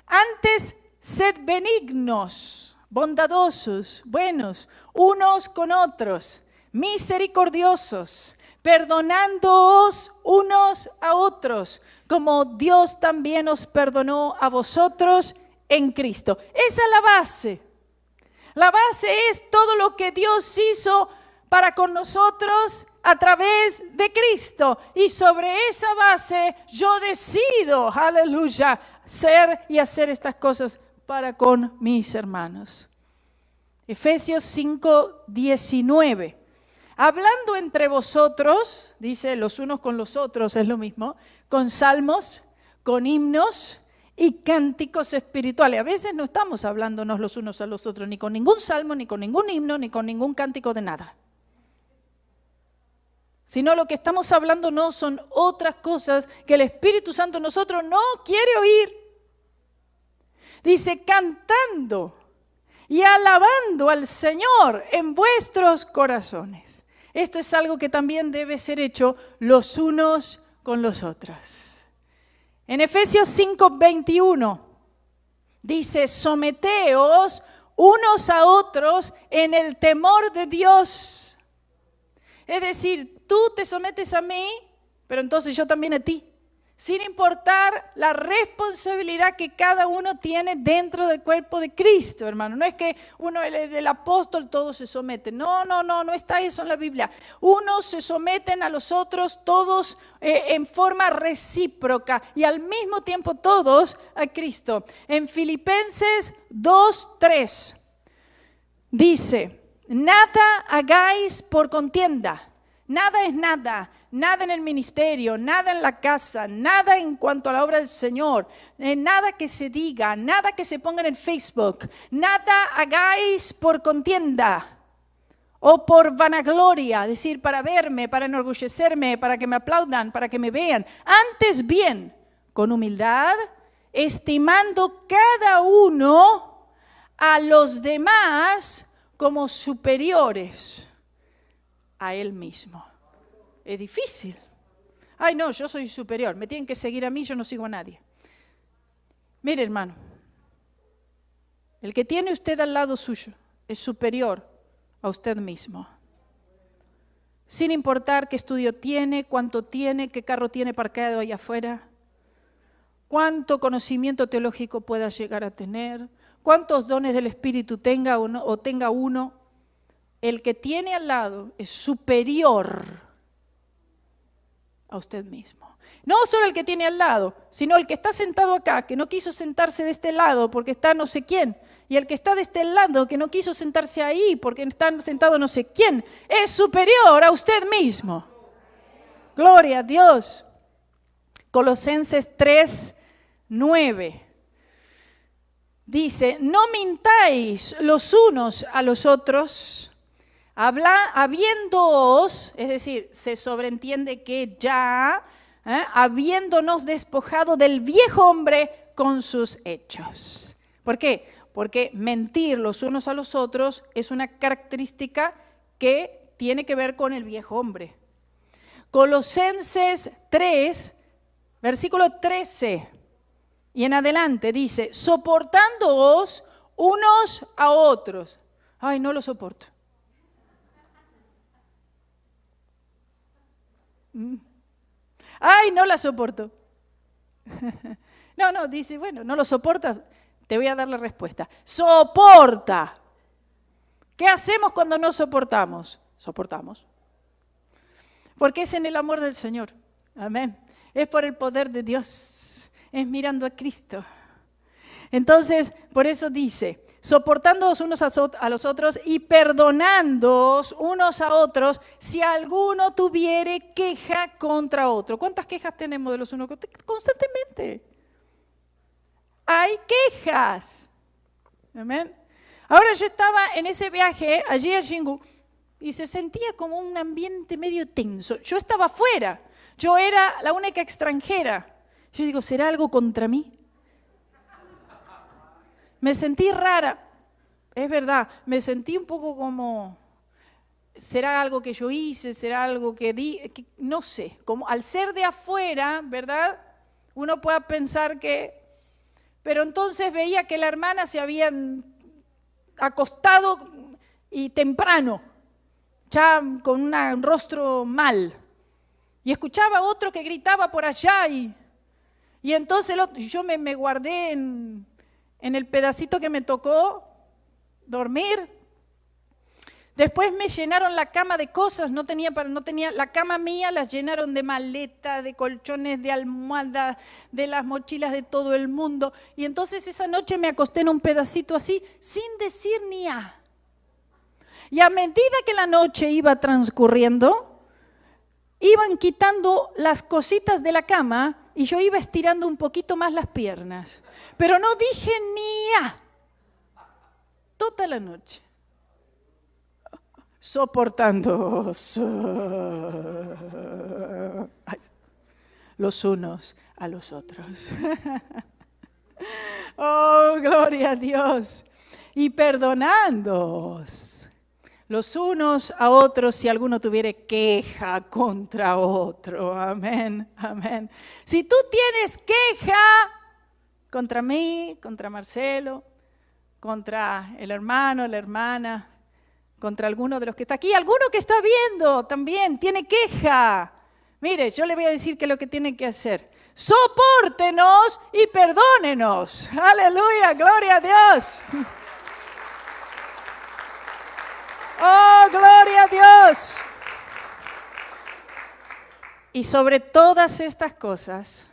antes sed benignos, bondadosos, buenos, unos con otros, misericordiosos, perdonándoos unos a otros, como Dios también os perdonó a vosotros en Cristo. Esa es la base. La base es todo lo que Dios hizo para con nosotros a través de Cristo. Y sobre esa base yo decido, aleluya, ser y hacer estas cosas para con mis hermanos. Efesios 5:19. Hablando entre vosotros, dice los unos con los otros, es lo mismo, con salmos, con himnos y cánticos espirituales. A veces no estamos hablándonos los unos a los otros, ni con ningún salmo, ni con ningún himno, ni con ningún cántico de nada. Sino lo que estamos hablando no son otras cosas que el Espíritu Santo en nosotros no quiere oír. Dice, cantando y alabando al Señor en vuestros corazones. Esto es algo que también debe ser hecho los unos con los otros. En Efesios 5:21 dice, someteos unos a otros en el temor de Dios. Es decir, tú te sometes a mí, pero entonces yo también a ti. Sin importar la responsabilidad que cada uno tiene dentro del cuerpo de Cristo, hermano. No es que uno es el apóstol, todos se someten. No está eso en la Biblia. Unos se someten a los otros, todos en forma recíproca y al mismo tiempo todos a Cristo. En Filipenses 2:3 dice, nada hagáis por contienda. Nada es nada. Nada en el ministerio, nada en la casa, nada en cuanto a la obra del Señor, nada que se diga, nada que se ponga en el Facebook, nada hagáis por contienda o por vanagloria, es decir, para verme, para enorgullecerme, para que me aplaudan, para que me vean. Antes bien, con humildad, estimando cada uno a los demás como superiores a él mismo. Es difícil. Ay, no, yo soy superior. Me tienen que seguir a mí, yo no sigo a nadie. Mire, hermano, el que tiene usted al lado suyo es superior a usted mismo. Sin importar qué estudio tiene, cuánto tiene, qué carro tiene parqueado allá afuera, cuánto conocimiento teológico pueda llegar a tener, cuántos dones del Espíritu tenga o tenga uno, el que tiene al lado es superior a usted mismo. No solo el que tiene al lado, sino el que está sentado acá, que no quiso sentarse de este lado porque está no sé quién, y el que está de este lado, que no quiso sentarse ahí porque está sentado no sé quién, es superior a usted mismo. Gloria a Dios. Colosenses 3:9 Dice, no mintáis los unos a los otros, habiéndoos, es decir, se sobreentiende que ya, habiéndonos despojado del viejo hombre con sus hechos. ¿Por qué? Porque mentir los unos a los otros es una característica que tiene que ver con el viejo hombre. Colosenses 3, versículo 13 y en adelante dice, soportándoos unos a otros. Ay, no lo soporto. Ay, no la soporto. No, dice, bueno, no lo soportas. Te voy a dar la respuesta. Soporta. ¿Qué hacemos cuando no soportamos? Soportamos. Porque es en el amor del Señor. Amén. Es por el poder de Dios. Es mirando a Cristo. Entonces, por eso dice, soportándoos unos a los otros y perdonándoos unos a otros si alguno tuviere queja contra otro. ¿Cuántas quejas tenemos de los unos contra otros? Constantemente. Hay quejas. Amén. Ahora yo estaba en ese viaje allí a Xingu y se sentía como un ambiente medio tenso. Yo estaba afuera. Yo era la única extranjera. Yo digo, ¿será algo contra mí? Me sentí rara. Es verdad, me sentí un poco como, ¿será algo que yo hice? ¿Será algo que di? No sé, como al ser de afuera, ¿verdad? Uno puede pensar que... Pero entonces veía que la hermana se había acostado y temprano, ya con un rostro mal. Y escuchaba a otro que gritaba por allá y entonces yo me guardé en el pedacito que me tocó dormir. Después me llenaron la cama de cosas, no tenía la cama mía, la llenaron de maletas, de colchones, de almohadas, de las mochilas de todo el mundo. Y entonces esa noche me acosté en un pedacito así, sin decir ni a. Y a medida que la noche iba transcurriendo, iban quitando las cositas de la cama y yo iba estirando un poquito más las piernas. Pero no dije ni a. Toda la noche. Soportando los unos a los otros. Oh, gloria a Dios. Y perdonándoos los unos a otros si alguno tuviere queja contra otro. Amén, amén. Si tú tienes queja contra mí, contra Marcelo, contra el hermano, la hermana, contra alguno de los que está aquí, alguno que está viendo también tiene queja. Mire, yo le voy a decir qué es lo que tiene que hacer. Sopórtenos y perdónenos. Aleluya, gloria a Dios. Oh, gloria a Dios. Y sobre todas estas cosas,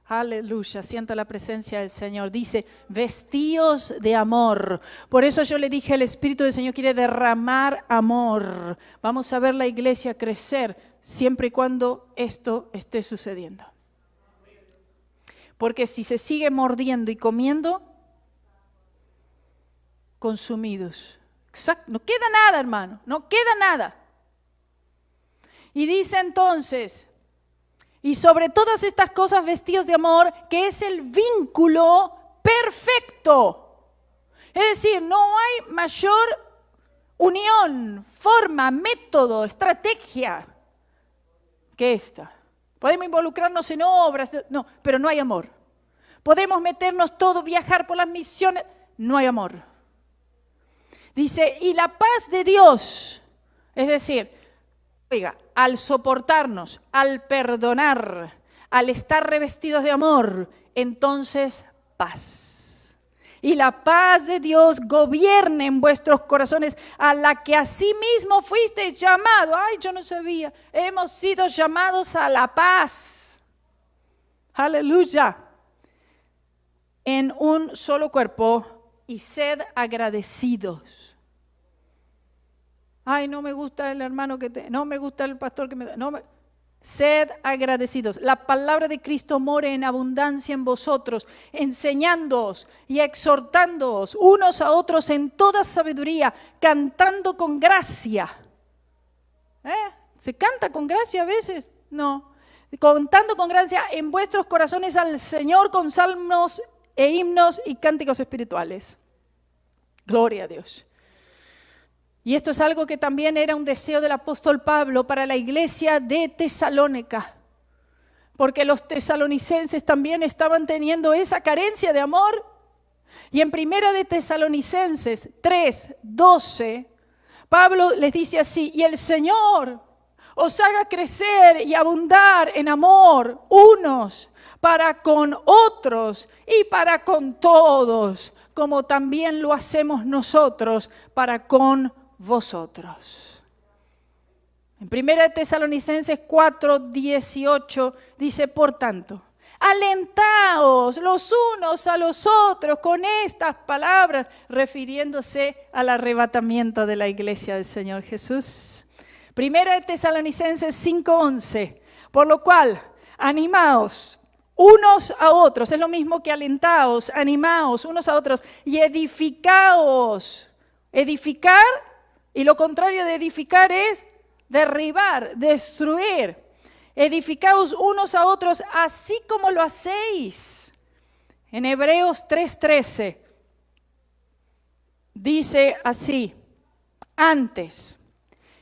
aleluya, siento la presencia del Señor. Dice, vestíos de amor. Por eso yo le dije, el Espíritu del Señor quiere derramar amor. Vamos a ver la iglesia crecer siempre y cuando esto esté sucediendo. Porque si se sigue mordiendo y comiendo, consumidos. Exacto, no queda nada, hermano, no queda nada. Y dice entonces, y sobre todas estas cosas vestidos de amor, que es el vínculo perfecto. Es decir, no hay mayor unión, forma, método, estrategia que esta. Podemos involucrarnos en obras, no, pero no hay amor. Podemos meternos todo, viajar por las misiones, no hay amor. Dice, y la paz de Dios, es decir, oiga, al soportarnos, al perdonar, al estar revestidos de amor, entonces paz. Y la paz de Dios gobierne en vuestros corazones, a la que asimismo fuisteis llamados. Ay, yo no sabía. Hemos sido llamados a la paz. Aleluya. En un solo cuerpo y sed agradecidos. Ay, no me gusta el hermano no me gusta el pastor que me da. Sed agradecidos. La palabra de Cristo more en abundancia en vosotros, enseñándoos y exhortándoos unos a otros en toda sabiduría, cantando con gracia. ¿Se canta con gracia a veces? No. Contando con gracia en vuestros corazones al Señor con salmos e himnos y cánticos espirituales. Gloria a Dios. Y esto es algo que también era un deseo del apóstol Pablo para la iglesia de Tesalónica, porque los tesalonicenses también estaban teniendo esa carencia de amor. Y en Primera de Tesalonicenses 3:12, Pablo les dice así: y el Señor os haga crecer y abundar en amor unos para con otros y para con todos, como también lo hacemos nosotros para con vosotros. En 1 Tesalonicenses 4:18 dice: por tanto, alentaos los unos a los otros con estas palabras, refiriéndose al arrebatamiento de la iglesia del Señor Jesús. 1 Tesalonicenses 5:11, por lo cual, animaos unos a otros, es lo mismo que alentaos, animaos unos a otros y edificaos. Edificar, y lo contrario de edificar es derribar, destruir. Edificaos unos a otros así como lo hacéis. En Hebreos 3:13 dice así: antes,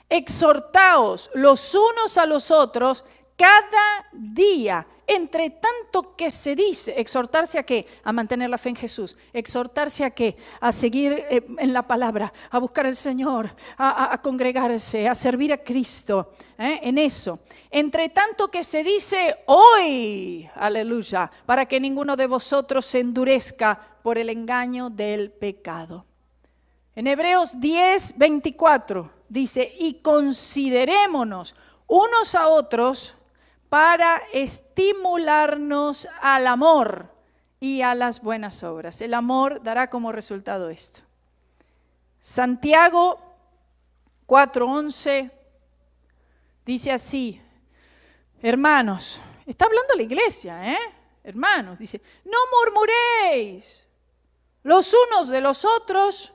exhortaos los unos a los otros cada día, entre tanto que se dice. ¿Exhortarse a qué? A mantener la fe en Jesús. ¿Exhortarse a qué? A seguir en la palabra, a buscar al Señor, a congregarse, a servir a Cristo, en eso. Entre tanto que se dice hoy, aleluya, para que ninguno de vosotros se endurezca por el engaño del pecado. En Hebreos 10:24 dice: y considerémonos unos a otros para estimularnos al amor y a las buenas obras. El amor dará como resultado esto. Santiago 4:11 dice así: hermanos, está hablando la iglesia, hermanos, dice: no murmuréis los unos de los otros.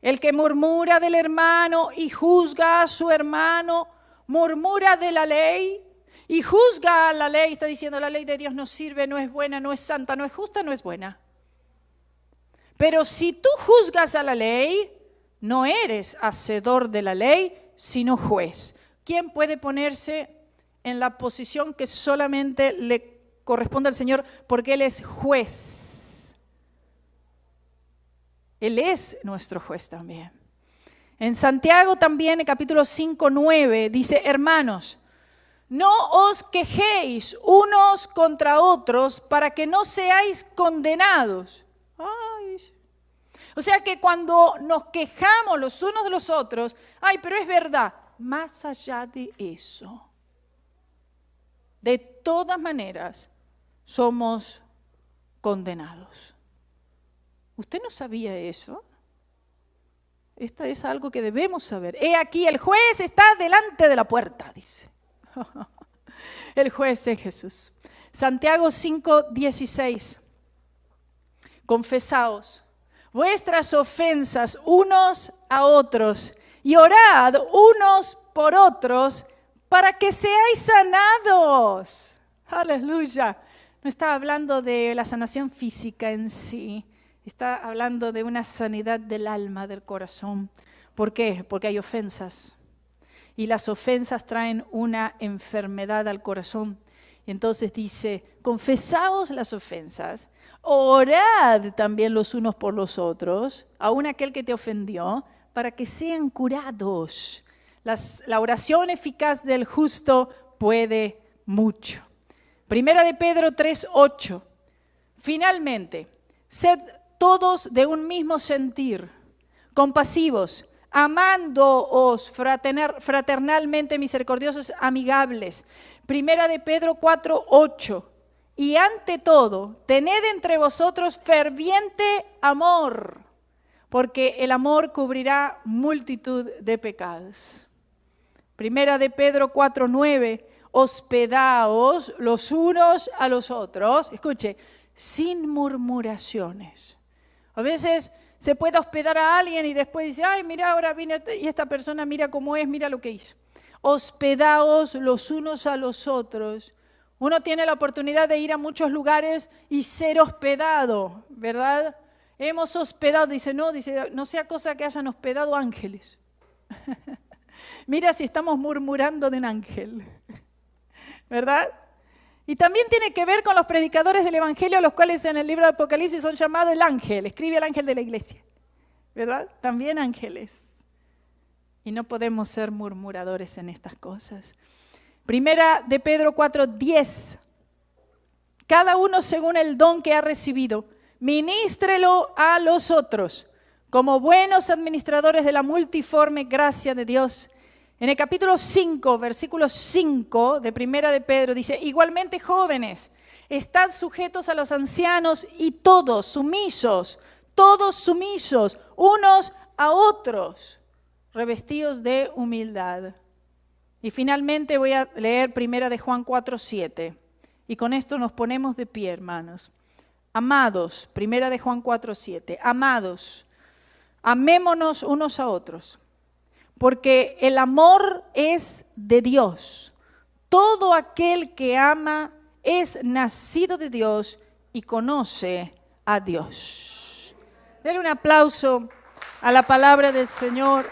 El que murmura del hermano y juzga a su hermano, murmura de la ley y juzga a la ley. Está diciendo: la ley de Dios no sirve, no es buena, no es santa, no es justa, no es buena. Pero si tú juzgas a la ley, no eres hacedor de la ley, sino juez. ¿Quién puede ponerse en la posición que solamente le corresponde al Señor? Porque Él es juez. Él es nuestro juez también. En Santiago también, en capítulo 5:9, dice: hermanos, no os quejéis unos contra otros para que no seáis condenados. O sea que cuando nos quejamos los unos de los otros, pero es verdad, más allá de eso, de todas maneras, somos condenados. ¿Usted no sabía eso? Esto es algo que debemos saber. He aquí, el juez está delante de la puerta, dice. El juez es Jesús. Santiago 5:16. Confesaos vuestras ofensas unos a otros y orad unos por otros para que seáis sanados. Aleluya. No está hablando de la sanación física en sí. Está hablando de una sanidad del alma, del corazón. ¿Por qué? Porque hay ofensas. Y las ofensas traen una enfermedad al corazón. Entonces dice: confesaos las ofensas, orad también los unos por los otros, aun aquel que te ofendió, para que sean curados. La oración eficaz del justo puede mucho. Primera de Pedro 3:8. Finalmente, sed todos de un mismo sentir, compasivos, amándoos fraternalmente, misericordiosos, amigables. Primera de Pedro 4:8. Y ante todo, tened entre vosotros ferviente amor, porque el amor cubrirá multitud de pecados. Primera de Pedro 4:9. hospedaos los unos a los otros, escuche, sin murmuraciones. A veces se puede hospedar a alguien y después dice, ay, mira, ahora vine y esta persona mira cómo es, mira lo que hizo. Hospedaos los unos a los otros. Uno tiene la oportunidad de ir a muchos lugares y ser hospedado, ¿verdad? Hemos hospedado, dice, no sea cosa que hayan hospedado ángeles. Mira si estamos murmurando de un ángel, ¿verdad? Y también tiene que ver con los predicadores del Evangelio, los cuales en el libro de Apocalipsis son llamados el ángel, escribe el ángel de la iglesia, ¿verdad? También ángeles. Y no podemos ser murmuradores en estas cosas. Primera de Pedro 4:10. Cada uno según el don que ha recibido, ministrelo a los otros, como buenos administradores de la multiforme gracia de Dios. En el capítulo 5, versículo 5 de Primera de Pedro, dice, igualmente jóvenes, estad sujetos a los ancianos y todos sumisos, unos a otros, revestidos de humildad. Y finalmente voy a leer Primera de Juan 4:7. Y con esto nos ponemos de pie, hermanos. Amados, Primera de Juan 4:7. Amados, amémonos unos a otros, porque el amor es de Dios. Todo aquel que ama es nacido de Dios y conoce a Dios. Denle un aplauso a la palabra del Señor.